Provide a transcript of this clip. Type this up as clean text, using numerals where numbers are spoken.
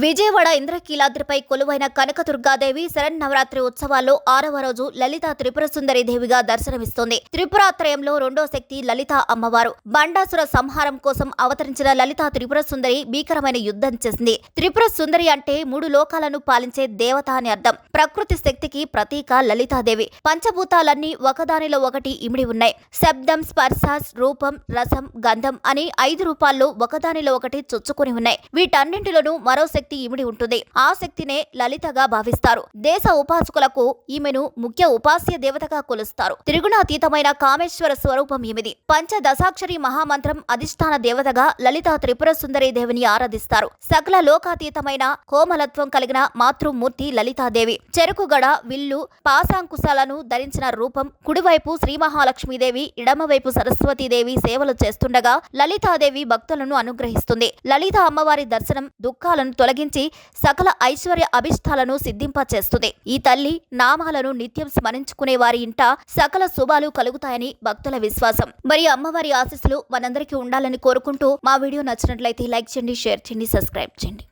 విజయవాడ ఇంద్రకీలాద్రిపై కొలువైన కనకదుర్గాదేవి శరన్నవరాత్రి ఉత్సవాల్లో 6వ రోజు లలిత త్రిపుర సుందరి దేవిగా దర్శనమిస్తోంది. త్రిపురాత్రయంలో రెండో శక్తి లలిత అమ్మవారు. బండాసుర సంహారం కోసం అవతరించిన లలిత త్రిపుర సుందరి భీకరమైన యుద్ధం చేసింది. త్రిపుర సుందరి అంటే 3 లోకాలను పాలించే దేవత అని అర్థం. ప్రకృతి శక్తికి ప్రతీక లలితాదేవి. పంచభూతాలన్నీ ఒకదానిలో ఒకటి ఇమిడి ఉన్నాయి. శబ్దం, స్పర్శ, రూపం, రసం, గంధం అని 5 రూపాల్లో ఒకదానిలో ఒకటి చొచ్చుకుని ఉన్నాయి. వీటన్నింటిలోనూ మరో శక్తి ఇమిడి ఉంటుంది. ఆ శక్తినే లలితగా భావిస్తారు. దేశ ఉపాసకులకు ఈమెను ముఖ్య ఉపాస్య దేవతగా కొలుస్తారు. త్రిగుణాతీతమైన కామేశ్వర స్వరూపం ఈమెది. పంచదశాక్షరి మహామంత్రం అధిష్టాన దేవతగా లలిత త్రిపుర సుందరి దేవిని ఆరాధిస్తారు. సకల లోకాతీతమైన కోమలత్వం కలిగిన మాతృమూర్తి లలితాదేవి. చెరుకుగడ, విల్లు, పాశాంకుశాలను ధరించిన రూపం. కుడివైపు శ్రీ మహాలక్ష్మీదేవి, ఎడమవైపు సరస్వతీదేవి సేవలు చేస్తుండగా లలితాదేవి భక్తులను అనుగ్రహిస్తుంది. లలిత అమ్మవారి దర్శనం దుఃఖాలను తొలగించి సకల ఐశ్వర్య అభిష్టాలను సిద్ధింపచేస్తుంది. ఈ తల్లి నామాలను నిత్యం స్మరించుకునే వారి ఇంట సకల శుభాలు కలుగుతాయని భక్తుల విశ్వాసం. మరి అమ్మవారి ఆశీస్సులు మనందరికీ ఉండాలని కోరుకుంటూ మా వీడియో నచ్చినట్లయితే లైక్ చేయండి, షేర్ చేయండి, సబ్స్క్రైబ్ చేయండి.